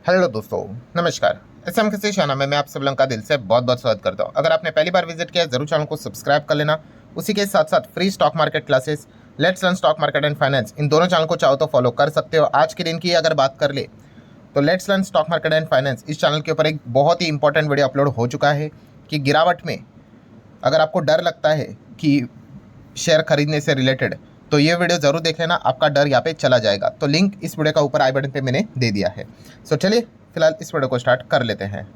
Hello दोस्तों, नमस्कार। SM किसी चैनल में मैं आप सब लोगों का दिल से बहुत बहुत स्वागत करता हूं। अगर आपने पहली बार विजिट किया जरूर चैनल को सब्सक्राइब कर लेना। उसी के साथ साथ free stock market classes, let's learn stock market and finance, इन दोनों चैनल को चाहो तो फॉलो कर सकते हो। आज के दिन की अगर बात कर ले तो let's learn stock market and finance इस चैनल के ऊपर एक बहुत ही इंपॉर्टेंट वीडियो अपलोड हो चुका है कि गिरावट में अगर आपको डर लगता है कि शेयर खरीदने से रिलेटेड, तो ये वीडियो जरूर देख लेना, आपका डर यहाँ पे चला जाएगा। तो लिंक इस वीडियो का ऊपर आई बटन पे मैंने दे दिया है। सो चलिए फिलहाल इस वीडियो को स्टार्ट कर लेते हैं।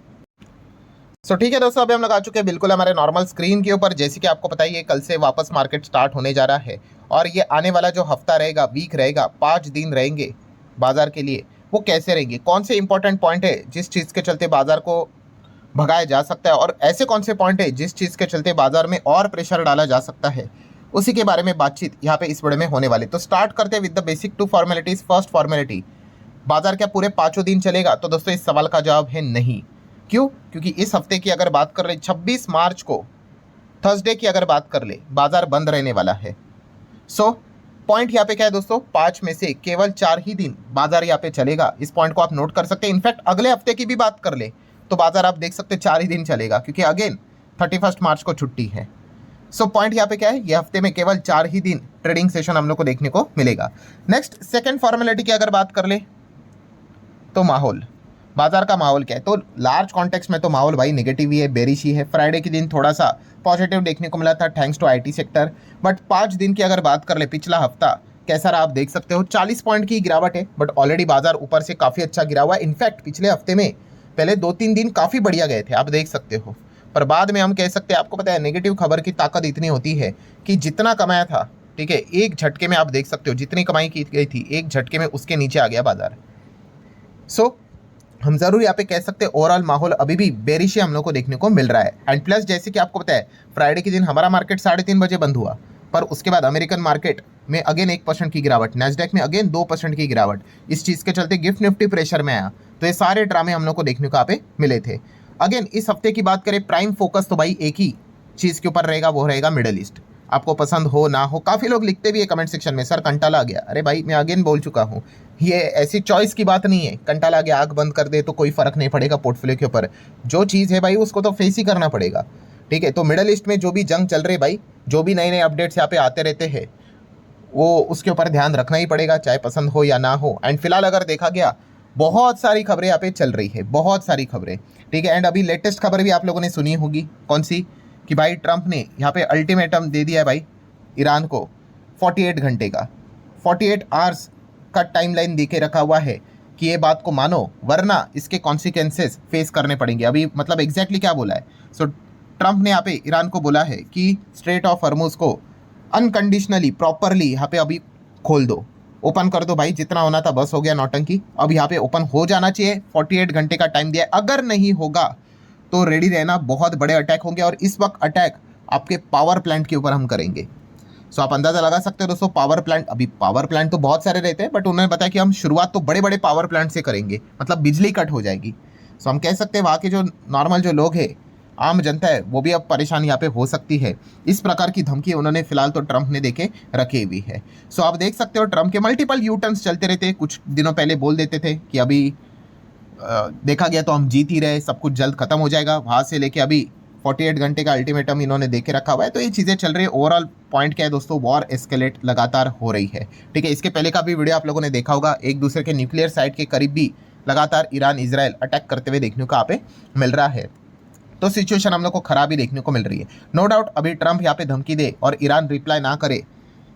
सो ठीक है दोस्तों, अभी हम लोग आ चुके हैं बिल्कुल हमारे नॉर्मल स्क्रीन के ऊपर। जैसे कि आपको पता ही है कल से वापस मार्केट स्टार्ट होने जा रहा है और ये आने वाला जो हफ्ता रहेगा, वीक रहेगा, 5 दिन रहेंगे बाजार के लिए, वो कैसे रहेंगे, कौन से इंपॉर्टेंट पॉइंट है जिस चीज़ के चलते बाजार को भगाया जा सकता है और ऐसे कौन से पॉइंट है जिस चीज़ के चलते बाजार में और प्रेशर डाला जा सकता है, उसी के बारे में बातचीत यहाँ पे इस वीडियो में होने वाली। तो स्टार्ट करते हैं with the basic 2 formalities. First formality, बाजार क्या पूरे 5 दिन चलेगा? तो दोस्तों इस सवाल का जवाब है नहीं। क्यों? क्योंकि इस हफ्ते की अगर बात कर ले, 26 मार्च को थर्सडे की अगर बात कर ले, बाजार बंद रहने वाला है। सो पॉइंट यहाँ पे क्या है दोस्तों, 5 में से केवल 4 ही दिन बाजार यहाँ पे चलेगा। इस पॉइंट को आप नोट कर सकते हैं। इनफैक्ट अगले हफ्ते की भी बात कर ले तो बाजार आप देख सकते हैं 4 ही दिन चलेगा, क्योंकि अगेन 31 मार्च को छुट्टी है। सो पॉइंट यहाँ पे क्या है, ये हफ्ते में केवल 4 ही दिन ट्रेडिंग सेशन हम लोग को देखने को मिलेगा। नेक्स्ट सेकंड फॉर्मेलिटी की अगर बात कर ले तो माहौल, बाजार का माहौल क्या है? तो लार्ज कॉन्टेक्स्ट में तो माहौल भाई नेगेटिव ही है, बेरिश ही है। फ्राइडे के दिन थोड़ा सा पॉजिटिव देखने को मिला था thanks to IT sector, but 5 दिन की अगर बात कर ले, पिछला हफ्ता कैसा रहा आप देख सकते हो। 40 पॉइंट की गिरावट है, बट ऑलरेडी बाजार ऊपर से काफ़ी अच्छा गिरा हुआ है। इनफैक्ट पिछले हफ्ते में पहले 2-3 दिन काफ़ी बढ़िया गए थे, आप देख सकते हो, पर बाद में हम कह सकते हैं, आपको पता है नेगेटिव खबर की ताकत इतनी होती है कि जितना कमाया था, ठीक है, एक झटके में आप देख सकते हो जितनी कमाई की गई थी, एक झटके में उसके नीचे आ गया बाजार। सो हम जरूर यहाँ पे कह सकते हैं ओवरऑल माहौल अभी भी बेरिश ही हम लोग को देखने को मिल रहा है। एंड प्लस जैसे कि आपको पता है फ्राइडे के दिन हमारा मार्केट 3:30 बजे बंद हुआ, पर उसके बाद अमेरिकन मार्केट में अगेन 1% की गिरावट, नैस्डैक में अगेन 2% की गिरावट। इस चीज़ के चलते गिफ्ट निफ्टी प्रेशर में आया। तो ये सारे ड्रामे हम लोग को देखने को यहाँ पे मिले थे। अगेन इस हफ्ते की बात करें, प्राइम फोकस तो भाई एक ही चीज़ के ऊपर रहेगा, वो रहेगा मिडल ईस्ट। आपको पसंद हो ना हो, काफ़ी लोग लिखते भी है कमेंट सेक्शन में, सर कंटाला आ गया। अरे भाई मैं अगेन बोल चुका हूँ, ये ऐसी चॉइस की बात नहीं है। कंटाला आ गया, आग बंद कर दे तो कोई फर्क नहीं पड़ेगा पोर्टफोलियो के ऊपर। जो चीज़ है भाई उसको तो फेस ही करना पड़ेगा, ठीक है। तो मिडल ईस्ट में जो भी जंग चल रही भाई, जो भी नए नए अपडेट्स यहाँ पे आते रहते हैं, वो उसके ऊपर ध्यान रखना ही पड़ेगा, चाहे पसंद हो या ना हो। एंड फिलहाल अगर देखा गया, बहुत सारी खबरें यहाँ पे चल रही है, बहुत सारी खबरें, ठीक है। एंड अभी लेटेस्ट खबर भी आप लोगों ने सुनी होगी, कौन सी? कि भाई ट्रंप ने यहाँ पे अल्टीमेटम दे दिया है भाई ईरान को 48 घंटे का, 48 आवर्स का टाइमलाइन दे के रखा हुआ है कि ये बात को मानो वरना इसके कॉन्सिक्वेंसेस फेस करने पड़ेंगे। अभी मतलब एग्जैक्टली क्या बोला है? सो ट्रंप ने यहाँ पे ईरान को बोला है कि स्ट्रेट ऑफ हॉर्मुज को अनकंडीशनली प्रॉपरली यहाँ पे अभी खोल दो, ओपन कर दो भाई, जितना होना था बस हो गया नौटंकी, अब यहाँ पे ओपन हो जाना चाहिए। 48 घंटे का टाइम दिया है, अगर नहीं होगा तो रेडी रहना, बहुत बड़े अटैक होंगे। और इस वक्त अटैक आपके पावर प्लांट के ऊपर हम करेंगे। सो आप अंदाजा लगा सकते हो दोस्तों, पावर प्लांट, अभी पावर प्लांट तो बहुत सारे रहते हैं, बट उन्होंने बताया कि हम शुरुआत तो बड़े बड़े पावर प्लांट से करेंगे, मतलब बिजली कट हो जाएगी। सो हम कह सकते हैं वहाँ के जो नॉर्मल जो लोग हैं, आम जनता है, वो भी अब परेशान यहाँ पे हो सकती है। इस प्रकार की धमकी उन्होंने फिलहाल तो ट्रंप ने देके रखी हुई है। सो आप देख सकते हो ट्रंप के मल्टीपल यू टर्न्स चलते रहते हैं। कुछ दिनों पहले बोल देते थे कि अभी देखा गया तो हम जीत ही रहे, सब कुछ जल्द खत्म हो जाएगा, वहाँ से लेके अभी 48 घंटे का अल्टीमेटम इन्होंने देके रखा हुआ है। तो ये चीज़ें चल रही है। ओवरऑल पॉइंट क्या है दोस्तों, वॉर एस्केलेट लगातार हो रही है, ठीक है। इसके पहले का भी वीडियो आप लोगों ने देखा होगा, एक दूसरे के न्यूक्लियर साइट के करीब भी लगातार ईरान इजराइल अटैक करते हुए देखने को यहाँ पे मिल रहा है। तो सिचुएशन हम लोग को खराब ही देखने को मिल रही है। नो डाउट अभी ट्रंप यहाँ पे धमकी दे और ईरान रिप्लाई ना करे,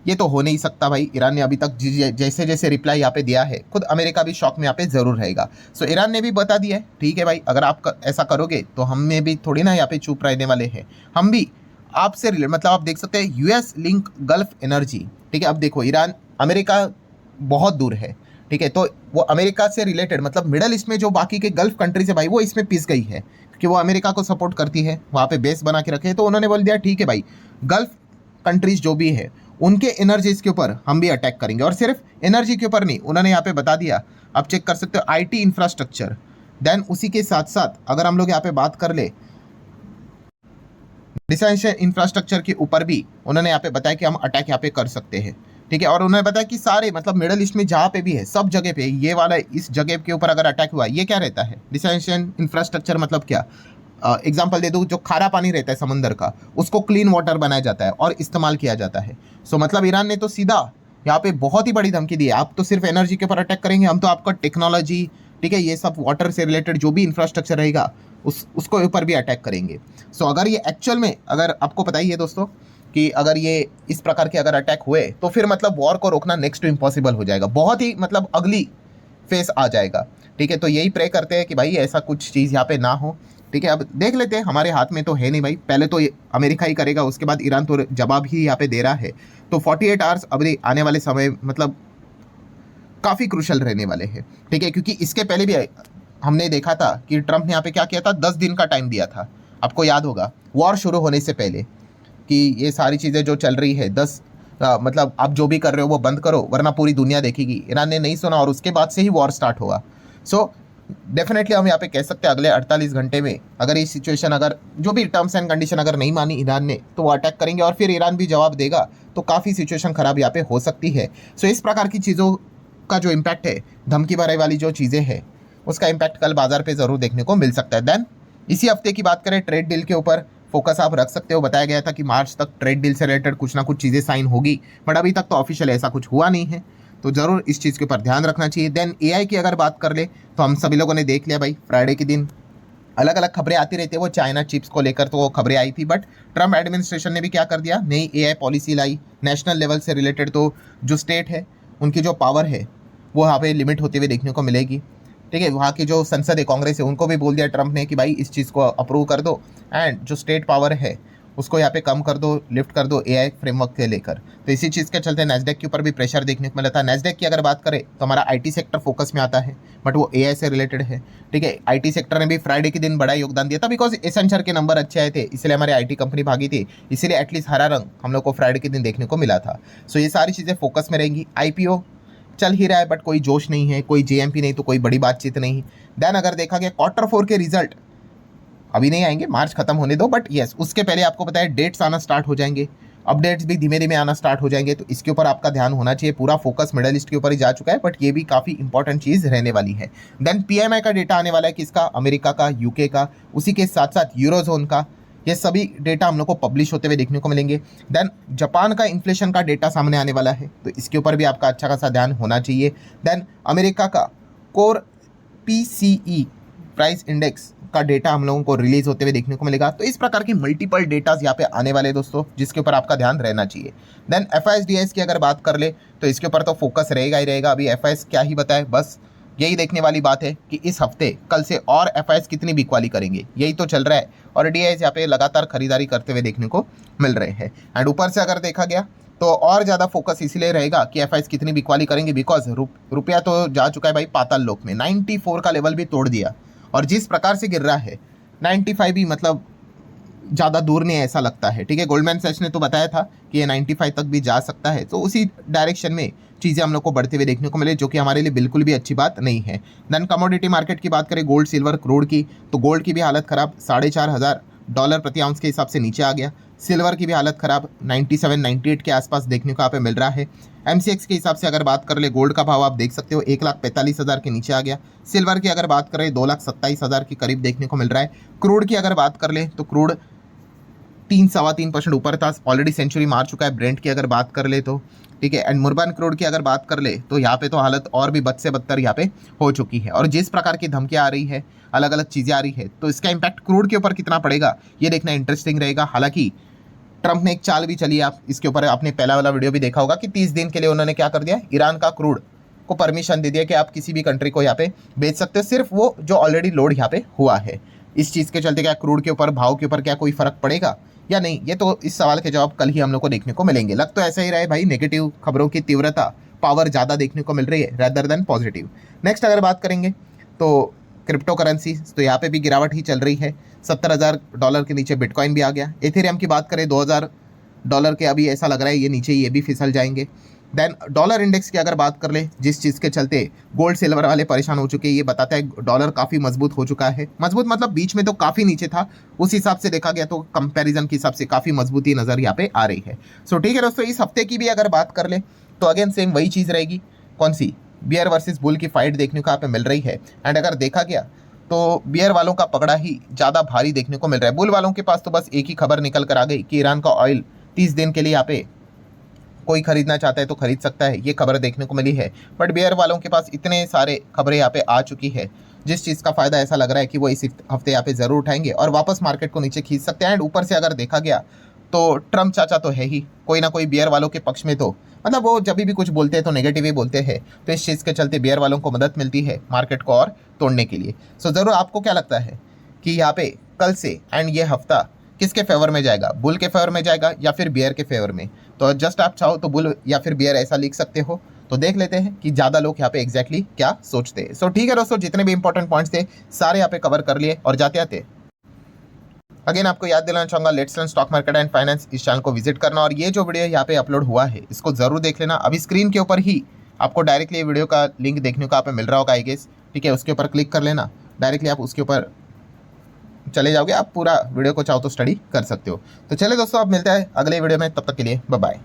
ये तो हो नहीं सकता भाई। ईरान ने अभी तक जैसे जैसे रिप्लाई यहाँ पे दिया है, खुद अमेरिका भी शॉक में यहाँ पे जरूर रहेगा। सो ईरान ने भी बता दिया है, ठीक है भाई, अगर आप ऐसा करोगे तो हमें भी थोड़ी ना यहाँ पे चुप रहने वाले हैं, हम भी आपसे रिलेटेड, मतलब आप देख सकते हैं यूएस लिंक गल्फ एनर्जी, ठीक है। अब देखो ईरान, अमेरिका बहुत दूर है, ठीक है, तो वो अमेरिका से रिलेटेड, मतलब मिडल ईस्ट में जो बाकी के गल्फ कंट्रीज है भाई, वो इसमें पिस गई है कि वो अमेरिका को सपोर्ट करती है, वहाँ पे बेस बना के रखे। तो उन्होंने बोल दिया ठीक है भाई, गल्फ कंट्रीज जो भी है उनके एनर्जीज के ऊपर हम भी अटैक करेंगे। और सिर्फ एनर्जी के ऊपर नहीं, उन्होंने यहाँ पे बता दिया, आप चेक कर सकते हो, आईटी इंफ्रास्ट्रक्चर। देन उसी के साथ साथ अगर हम लोग यहाँ पे बात कर ले, डिफेंस इंफ्रास्ट्रक्चर के ऊपर भी उन्होंने यहाँ पे बताया कि हम अटैक यहाँ पे कर सकते हैं। ठीक है। और उन्होंने बताया कि सारे मतलब मिडल ईस्ट में जहाँ पे भी है सब जगह पे ये वाला इस जगह के ऊपर अगर अटैक हुआ, ये क्या रहता है डिसैलिनेशन इंफ्रास्ट्रक्चर, मतलब क्या एग्जाम्पल दे दूँ, जो खारा पानी रहता है समंदर का उसको क्लीन वाटर बनाया जाता है और इस्तेमाल किया जाता है। सो मतलब ईरान ने तो सीधा यहाँ पे बहुत ही बड़ी धमकी दी है, आप तो सिर्फ एनर्जी के ऊपर अटैक करेंगे, हम तो आपका टेक्नोलॉजी, ठीक है, ये सब वाटर से रिलेटेड जो भी इंफ्रास्ट्रक्चर रहेगा उसको ऊपर भी अटैक करेंगे। सो अगर ये एक्चुअल में, अगर आपको पता ही है दोस्तों कि अगर ये इस प्रकार के अगर अटैक हुए तो फिर मतलब वॉर को रोकना नेक्स्ट टू इम्पॉसिबल हो जाएगा, बहुत ही मतलब अगली फेस आ जाएगा। ठीक है, तो यही प्रे करते हैं कि भाई ऐसा कुछ चीज़ यहाँ पे ना हो। ठीक है, अब देख लेते हैं, हमारे हाथ में तो है नहीं भाई, पहले तो अमेरिका ही करेगा, उसके बाद ईरान तो जवाब ही यहाँ पे दे रहा है। तो 48 आवर्स अभी आने वाले समय मतलब काफ़ी क्रूशल रहने वाले हैं। ठीक है, क्योंकि इसके पहले भी हमने देखा था कि ट्रंप ने यहाँ पे क्या किया था, 10 दिन का टाइम दिया था, आपको याद होगा वॉर शुरू होने से पहले, कि ये सारी चीज़ें जो चल रही है मतलब आप जो भी कर रहे हो वो बंद करो वरना पूरी दुनिया देखेगी। ईरान ने नहीं सुना और उसके बाद से ही वॉर स्टार्ट हुआ। सो डेफिनेटली हम यहाँ पे कह सकते हैं अगले 48 घंटे में अगर ये सिचुएशन, अगर जो भी टर्म्स एंड कंडीशन अगर नहीं मानी ईरान ने तो वो अटैक करेंगे और फिर ईरान भी जवाब देगा, तो काफ़ी सिचुएशन खराब यहाँ पे हो सकती है। सो इस प्रकार की चीज़ों का जो इम्पैक्ट है, धमकी भरे वाली जो चीज़ें हैं, उसका इम्पैक्ट कल बाजार पे ज़रूर देखने को मिल सकता है। देन इसी हफ्ते की बात करें, ट्रेड डील के ऊपर फोकस आप रख सकते हो। बताया गया था कि मार्च तक ट्रेड डील से रिलेटेड कुछ ना कुछ चीज़ें साइन होगी, बट अभी तक तो ऑफिशियल ऐसा कुछ हुआ नहीं है, तो ज़रूर इस चीज़ के ऊपर ध्यान रखना चाहिए। देन एआई की अगर बात कर ले तो हम सभी लोगों ने देख लिया भाई, फ्राइडे के दिन अलग अलग खबरें आती रहती है, वो चाइना चिप्स को लेकर तो वो खबरें आई थी, बट ट्रम्प एडमिनिस्ट्रेशन ने भी क्या कर दिया, नई एआई पॉलिसी लाई नेशनल लेवल से रिलेटेड। तो जो स्टेट है उनकी जो पावर है वो यहाँ पे लिमिट होते हुए देखने को मिलेगी। ठीक है, वहाँ की जो संसद है, कांग्रेस है, उनको भी बोल दिया ट्रंप ने कि भाई इस चीज़ को अप्रूव कर दो, एंड जो स्टेट पावर है उसको यहाँ पे कम कर दो, लिफ्ट कर दो एआई फ्रेमवर्क के लेकर। तो इसी चीज़ के चलते नैस्डैक के ऊपर भी प्रेशर देखने को मिला था। नैस्डैक की अगर बात करें तो हमारा आईटी सेक्टर फोकस में आता है, बट वो एआई से रिलेटेड है। ठीक है, आईटी सेक्टर ने भी फ्राइडे के दिन बड़ा योगदान दिया था, बिकॉज एसेंचर के नंबर अच्छे आए थे, इसलिए हमारी आईटी कंपनी भागी थी, इसलिए एटलीस्ट हरा रंग हम लोग को फ्राइडे के दिन देखने को मिला था। सो ये सारी चीज़ें फोकस में रहेंगी। आईपीओ चल ही रहा है, बट कोई जोश नहीं है, कोई जेएमपी नहीं, तो कोई बड़ी बातचीत नहीं। देन अगर देखा गया Q4 के रिजल्ट अभी नहीं आएंगे, मार्च खत्म होने दो, बट यस उसके पहले आपको पता है डेट्स आना स्टार्ट हो जाएंगे, अपडेट्स भी धीमे धीमे आना स्टार्ट हो जाएंगे, तो इसके ऊपर आपका ध्यान होना चाहिए। पूरा फोकस मिडल ईस्ट के ऊपर ही जा चुका है, बट ये भी काफ़ी इंपॉर्टेंट चीज़ रहने वाली है। देन पीएमआई का डेटा आने वाला है, किसका, अमेरिका का, यूके का, उसी के साथ साथ यूरोजोन का, ये सभी डेटा हम लोग को पब्लिश होते हुए देखने को मिलेंगे। देन जापान का इन्फ्लेशन का डेटा सामने आने वाला है, तो इसके ऊपर भी आपका अच्छा खासा ध्यान होना चाहिए। देन अमेरिका का कोर PCE प्राइस इंडेक्स का डेटा हम लोगों को रिलीज होते हुए देखने को मिलेगा। तो इस प्रकार की मल्टीपल डेटाज यहाँ पे आने वाले दोस्तों, जिसके ऊपर आपका ध्यान रहना चाहिए। देन FIS की अगर बात कर ले तो इसके ऊपर तो फोकस रहेगा ही रहेगा। अभी FIS क्या ही बताए, बस यही देखने वाली बात है कि इस हफ्ते कल से और FIS कितनी बिकवाली करेंगे, यही तो चल रहा है। और DIs यहाँ पे लगातार खरीदारी करते हुए देखने को मिल रहे हैं। एंड ऊपर से अगर देखा गया तो और ज़्यादा फोकस इसलिए रहेगा कि FIs कितनी बिकवाली करेंगे, बिकॉज रुपया तो जा चुका है भाई पाताल लोक में, 94 का लेवल भी तोड़ दिया, और जिस प्रकार से गिर रहा है 95 भी मतलब ज़्यादा दूर नहीं है ऐसा लगता है। ठीक है, गोल्डमैन सैच्स ने तो बताया था कि ये 95 तक भी जा सकता है, तो उसी डायरेक्शन में चीज़ें हम लोग को बढ़ते हुए देखने को मिले, जो कि हमारे लिए बिल्कुल भी अच्छी बात नहीं है। देन कमोडिटी मार्केट की बात करें, गोल्ड, सिल्वर, क्रूड की, तो गोल्ड की भी हालत ख़राब, $4,500 प्रति आउंस के हिसाब से नीचे आ गया। सिल्वर की भी हालत ख़राब, 97-98 के आसपास देखने को यहाँ पे मिल रहा है। MCX के हिसाब से अगर बात कर ले, गोल्ड का भाव आप देख सकते हो 1,45,000 के नीचे आ गया। सिल्वर की अगर बात करें 2,27,000 के करीब देखने को मिल रहा है। क्रूड की अगर बात कर ले तो क्रूड 3-3.25% ऊपर था, ऑलरेडी सेंचुरी मार चुका है। ब्रेंट की अगर बात कर ले तो ठीक है, एंड मुर्बान क्रूड की अगर बात कर ले तो यहाँ पे तो हालत और भी बद से बदतर यहाँ पे हो चुकी है। और जिस प्रकार की धमकियाँ आ रही है, अलग अलग चीज़ें आ रही है, तो इसका इम्पैक्ट क्रूड के ऊपर कितना पड़ेगा ये देखना इंटरेस्टिंग रहेगा। हालांकि ट्रंप ने एक चाल भी चली, आप इसके ऊपर आपने पहला वाला वीडियो भी देखा होगा कि 30 दिन के लिए उन्होंने क्या कर दिया, ईरान का क्रूड को परमिशन दे दिया कि आप किसी भी कंट्री को यहाँ पे बेच सकते हो, सिर्फ वो जो ऑलरेडी लोड यहाँ पे हुआ है। इस चीज़ के चलते क्या क्रूड के ऊपर, भाव के ऊपर क्या कोई फर्क पड़ेगा या नहीं, ये तो इस सवाल के जवाब कल ही हम लोग को देखने को मिलेंगे। लग तो ऐसा ही रहा है भाई, नेगेटिव खबरों की तीव्रता, पावर ज़्यादा देखने को मिल रही है रेदर देन पॉजिटिव। नेक्स्ट अगर बात करेंगे तो क्रिप्टो करेंसी, तो यहाँ पे भी गिरावट ही चल रही है। $70,000 के नीचे बिटकॉइन भी आ गया। एथेरियम की बात करें $2,000 के, अभी ऐसा लग रहा है ये नीचे ये भी फिसल जाएंगे। देन डॉलर इंडेक्स की अगर बात कर ले, जिस चीज़ के चलते गोल्ड सिल्वर वाले परेशान हो चुके हैं, ये बताता है डॉलर काफ़ी मजबूत हो चुका है। मजबूत मतलब बीच में तो काफ़ी नीचे था, उस हिसाब से देखा गया तो कंपैरिजन के हिसाब से काफ़ी मजबूती नज़र यहाँ पे आ रही है। सो ठीक है दोस्तों, इस हफ्ते की भी अगर बात कर ले तो अगेन सेम वही चीज़ रहेगी, कौन सी, बियर वर्सेस बुल की फाइट देखने को यहाँ पे मिल रही है। एंड अगर देखा गया तो बियर वालों का पकड़ा ही ज़्यादा भारी देखने को मिल रहा है। बुल वालों के पास तो बस एक ही खबर निकल कर आ गई कि ईरान का ऑयल 30 दिन के लिए यहाँ पे कोई खरीदना चाहता है तो खरीद सकता है, ये खबर देखने को मिली है। बट बियर वालों के पास इतने सारे खबरें यहाँ पे आ चुकी है, जिस चीज़ का फ़ायदा ऐसा लग रहा है कि वो इस हफ्ते यहाँ पे ज़रूर उठाएंगे और वापस मार्केट को नीचे खींच सकते हैं। एंड ऊपर से अगर देखा गया तो ट्रम्प चाचा तो है ही, कोई ना कोई बियर वालों के पक्ष में, तो मतलब वो जब भी कुछ बोलते हैं तो नेगेटिव ही बोलते हैं। तो इस चीज़ के चलते बियर वालों को मदद मिलती है मार्केट को और तोड़ने के लिए। सो ज़रूर आपको क्या लगता है कि यहाँ पे कल से एंड ये हफ्ता किसके फेवर में जाएगा, बुल के फेवर में जाएगा या फिर बियर के फेवर में? तो जस्ट आप चाहो तो बुल या फिर बियर ऐसा लिख सकते हो। तो देख लेते हैं कि ज़्यादा लोग यहाँ पे एग्जैक्टली क्या सोचते हैं। सो ठीक है दोस्तों, जितने भी इंपॉर्टेंट पॉइंट्स थे सारे यहाँ पे कवर कर लिए। और जाते आते अगेन आपको याद दिलाना चाहूँगा, let's learn stock market and finance इस चैनल को विजिट करना और ये जो वीडियो यहाँ पे अपलोड हुआ है इसको जरूर देख लेना। अभी स्क्रीन के ऊपर ही आपको डायरेक्टली ये वीडियो का लिंक देखने को यहाँ पे मिल रहा होगा आई गेस, ठीक है। उसके ऊपर क्लिक कर लेना, डायरेक्टली आप उसके ऊपर चले जाओगे, आप पूरा वीडियो को चाहो तो स्टडी कर सकते हो। तो चले दोस्तों, अब मिलते हैं अगले वीडियो में, तब तक के लिए बाय बाय।